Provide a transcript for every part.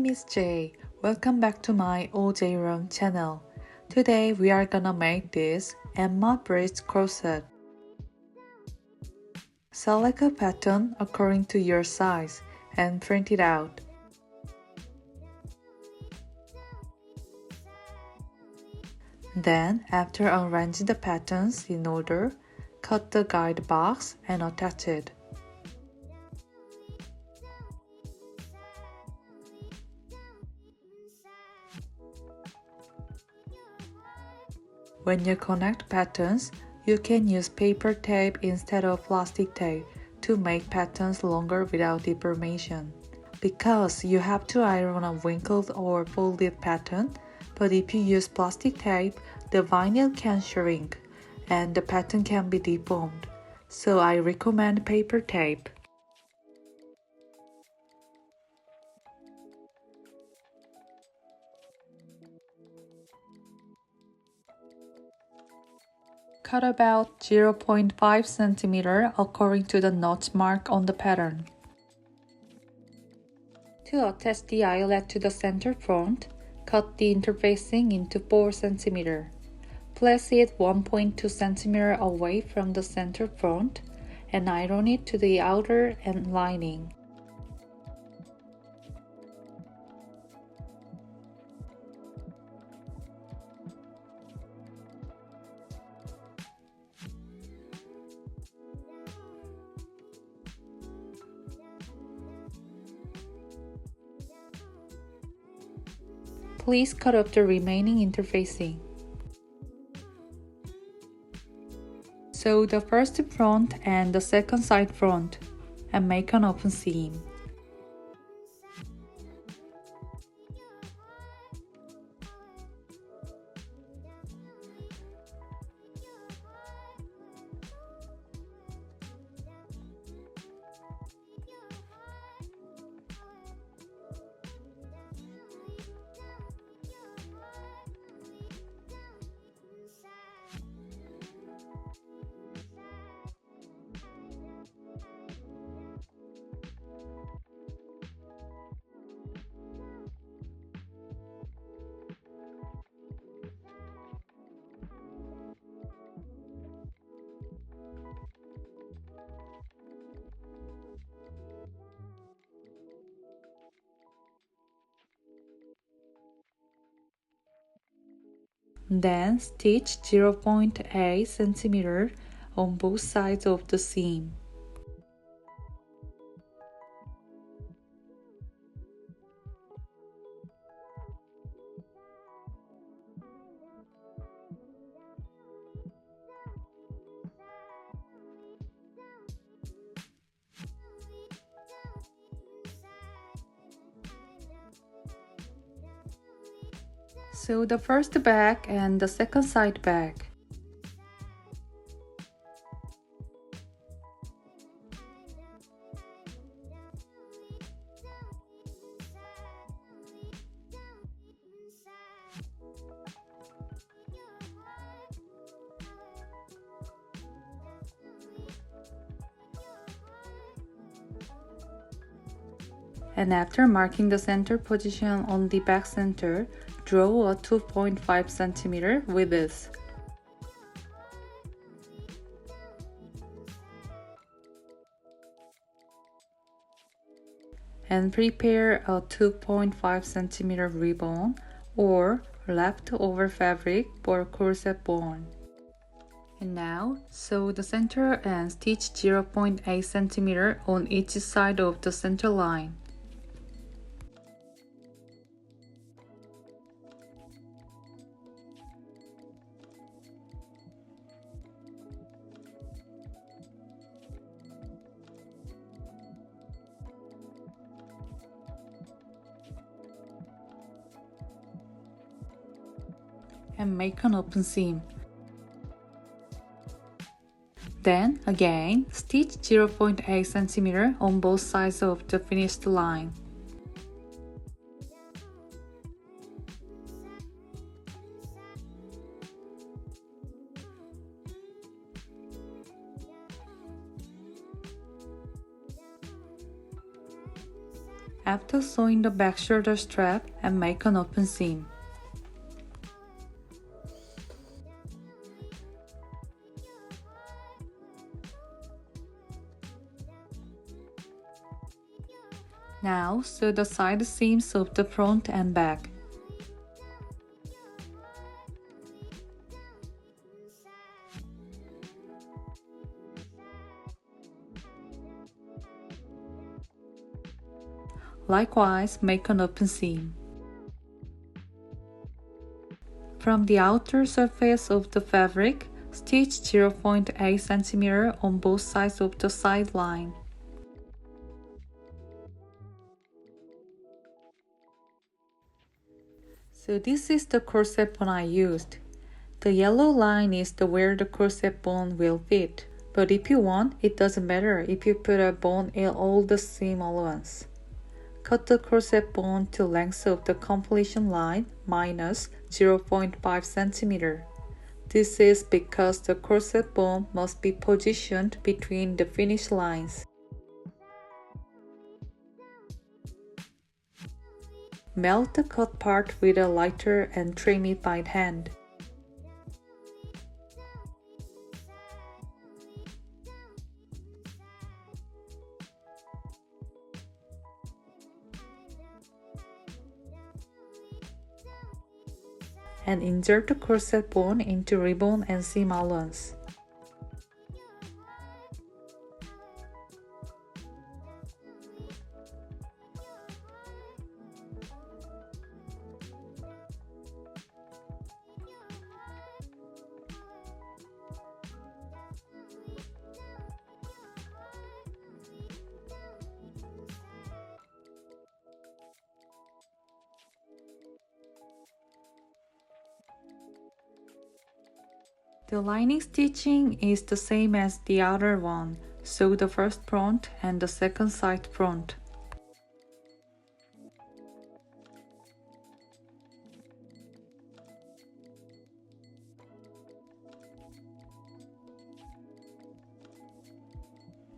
is Jay. Welcome back to my OJCO0001 channel. Today we are gonna make this Emma Breeze Corset. Select a pattern according to your size and print it out. Then, after arranging the patterns in order, cut the guide box and attach it. When you connect patterns, you can use paper tape instead of plastic tape to make patterns longer without deformation. Because you have to iron a wrinkled or folded pattern, but if you use plastic tape, the vinyl can shrink and the pattern can be deformed. So I recommend paper tape. Cut about 0.5 cm according to the notch mark on the pattern. To attach the eyelet to the center front, cut the interfacing into 4 cm. Place it 1.2 cm away from the center front and iron it to the outer end lining. Please cut off the remaining interfacing. Sew the first front and the second side front and make an open seam. Then stitch 0.8 cm on both sides of the seam. Sew the first back and the second side back. And after marking the center position on the back center, draw a 2.5 cm width. And prepare a 2.5 cm ribbon or leftover fabric for corset bone. And now, sew the center and stitch 0.8 cm on each side of the center line. And make an open seam. Then again, stitch 0.8 cm on both sides of the finished line. After sewing the back shoulder strap and make an open seam. Now sew the side seams of the front and back. Likewise, make an open seam. From the outer surface of the fabric, stitch 0.8 cm on both sides of the side line. So this is the corset bone I used. The yellow line is where the corset bone will fit. But if you want, it doesn't matter if you put a bone in all the seam at once. Cut the corset bone to length of the completion line minus 0.5 cm. This is because the corset bone must be positioned between the finish lines. Melt the cut part with a lighter and trim it by hand. And insert the corset bone into ribbon and seam allowance. The lining stitching is the same as the other one, sew the first front and the second side front.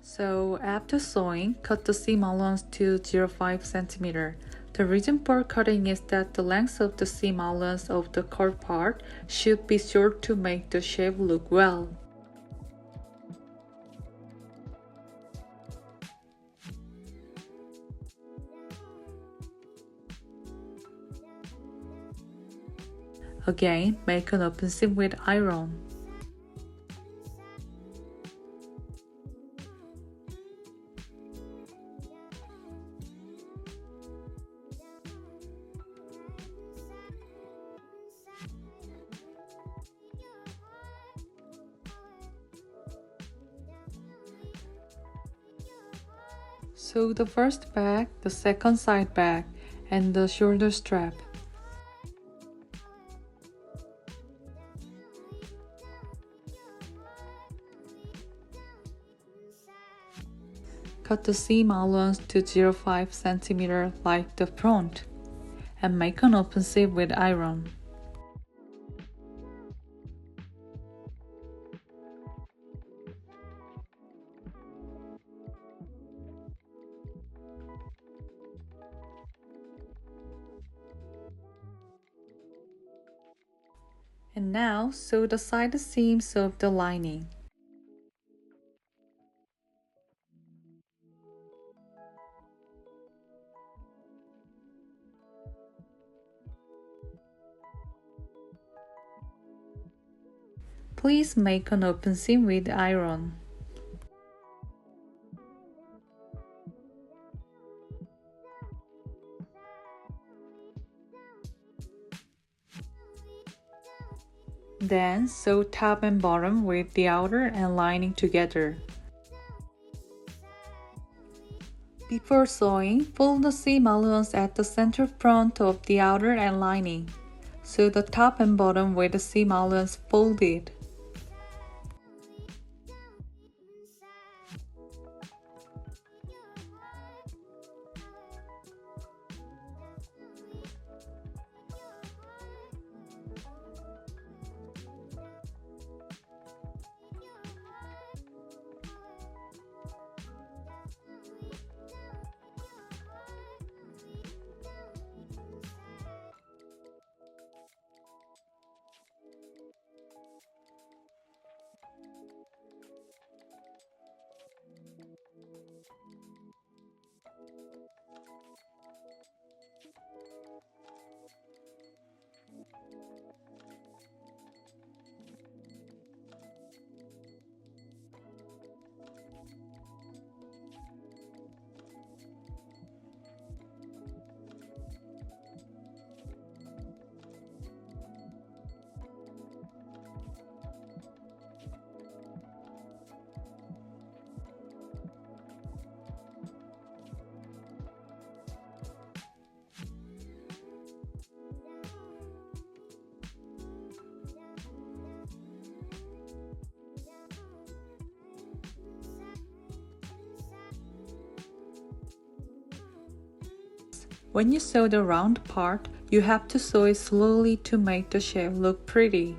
So after sewing, cut the seam allowance to 0.5 cm. The reason for cutting is that the length of the seam allowance of the cut part should be short to make the shape look well. Again, make an open seam with iron. Sew the first back, the second side back, and the shoulder strap. Cut the seam allowance to 0.5 cm like the front, and make an open seam with iron. And now sew the side seams of the lining. Please make an open seam with iron. Then sew top and bottom with the outer and lining together. Before sewing, fold the seam allowance at the center front of the outer and lining. Sew the top and bottom with the seam allowance folded. When you sew the round part, you have to sew it slowly to make the shape look pretty.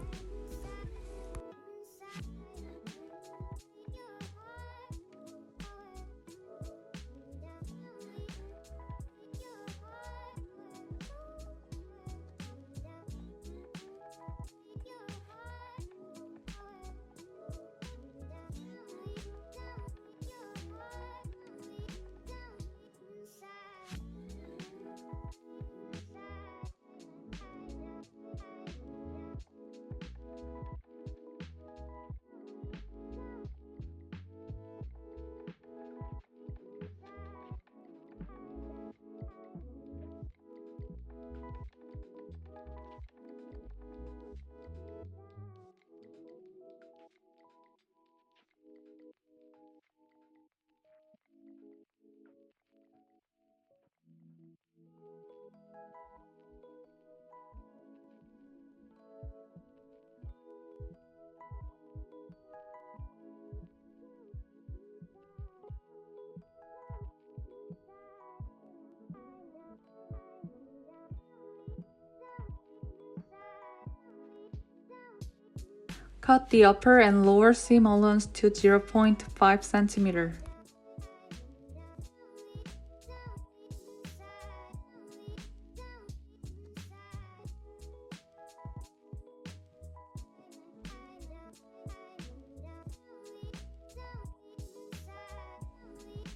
Cut the upper and lower seam allowance to 0.5 cm.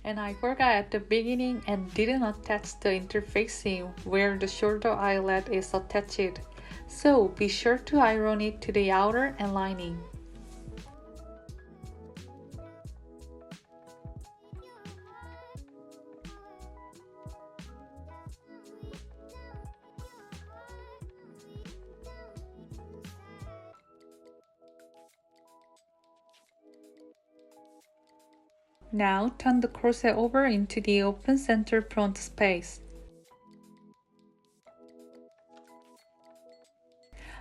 And I forgot at the beginning and didn't attach the interface seam where the shoulder eyelet is attached. So be sure to iron it to the outer and lining. Now turn the corset over into the open center front space.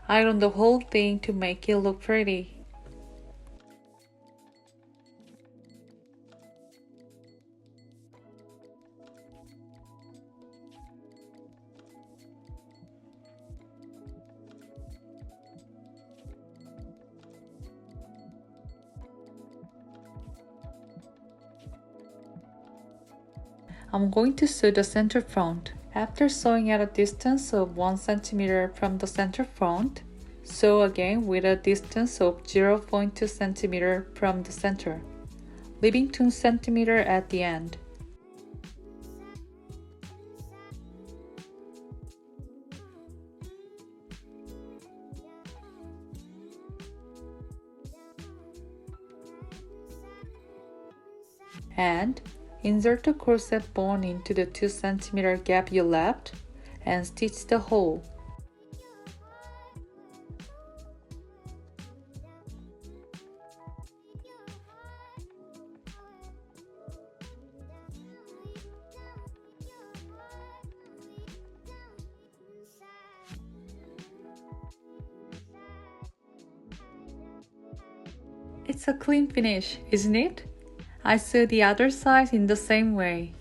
Iron the whole thing to make it look pretty. I'm going to sew the center front. After sewing at a distance of 1 cm from the center front, sew again with a distance of 0.2 cm from the center, leaving 2 cm at the end. And insert the corset bone into the 2 cm gap you left and stitch the hole. It's a clean finish, isn't it? I sew the other side in the same way.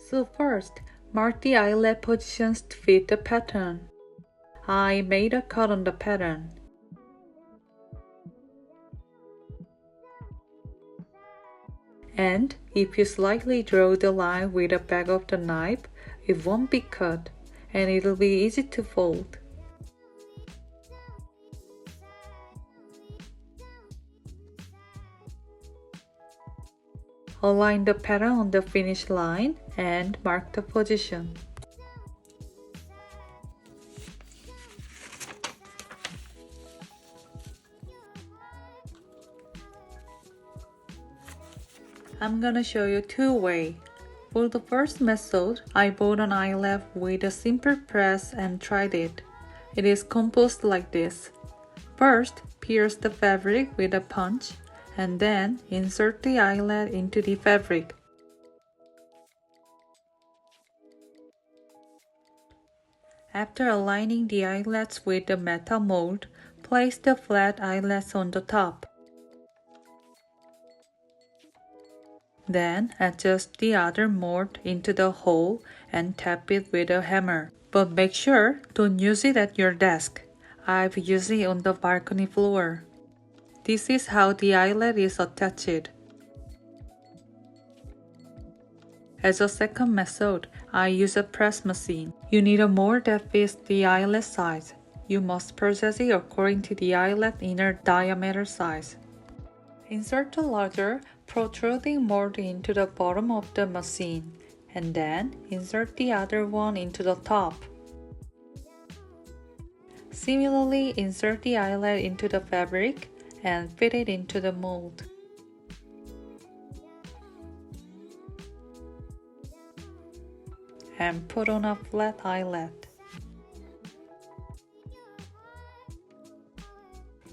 So first, mark the eyelet positions to fit the pattern. I made a cut on the pattern. And if you slightly draw the line with the back of the knife, it won't be cut and it'll be easy to fold. Align the pattern on the finish line and mark the position. I'm gonna show you two ways. For the first method, I bought an eyelet with a simple press and tried it. It is composed like this. First, pierce the fabric with a punch, and then insert the eyelet into the fabric. After aligning the eyelets with the metal mold, place the flat eyelets on the top. Then adjust the other mold into the hole and tap it with a hammer. But make sure don't use it at your desk. I've used it on the balcony floor. This is how the eyelet is attached. As a second method, I use a press machine. You need a mold that fits the eyelet size. You must process it according to the eyelet inner diameter size. Insert the larger, protruding mold into the bottom of the machine, and then insert the other one into the top. Similarly, insert the eyelet into the fabric and fit it into the mold. And put on a flat eyelet.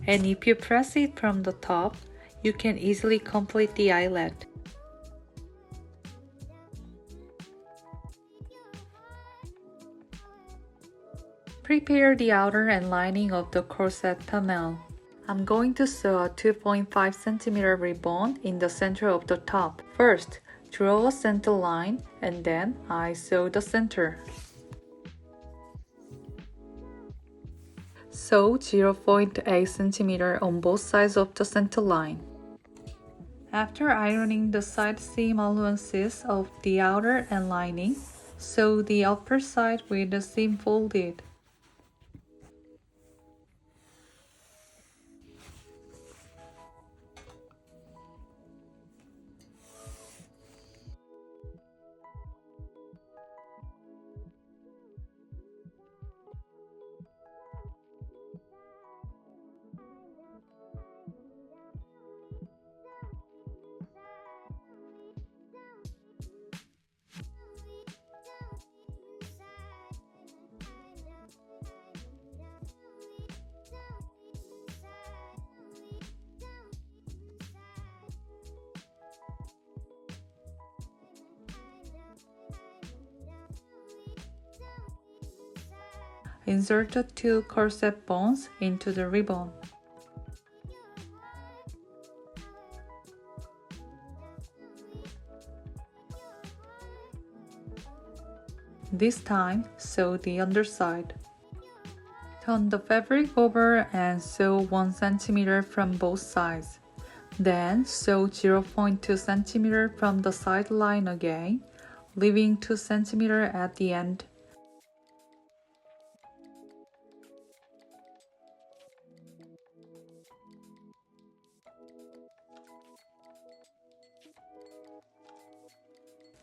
And if you press it from the top, you can easily complete the eyelet. Prepare the outer and lining of the corset panel. I'm going to sew a 2.5 cm ribbon in the center of the top. First, draw a center line and then I sew the center. Sew 0.8 cm on both sides of the center line. After ironing the side seam allowances of the outer and lining, sew the upper side with the seam folded. Insert the two corset bones into the ribbon. This time, sew the underside. Turn the fabric over and sew 1 cm from both sides. Then sew 0.2 cm from the side line again, leaving 2 cm at the end.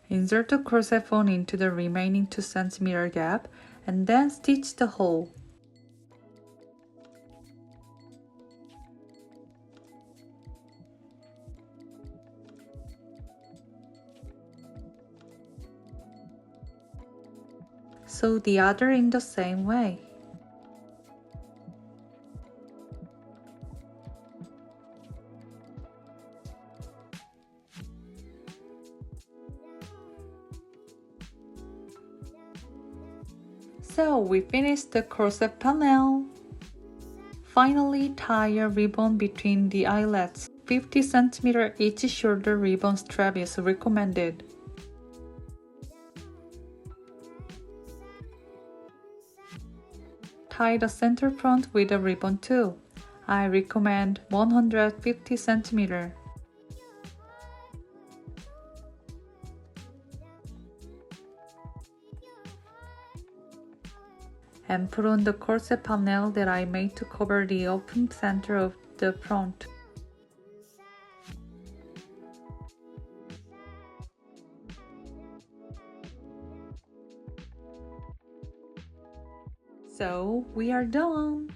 Insert the corset bone into the remaining 2 cm gap and then stitch the hole. Sew the other in the same way. So we finished the corset panel. Finally, tie a ribbon between the eyelets. 50 cm each shoulder ribbon strap is recommended. Tie the center front with a ribbon too. I recommend 150 cm. And put on the corset panel that I made to cover the open center of the front. So we are done!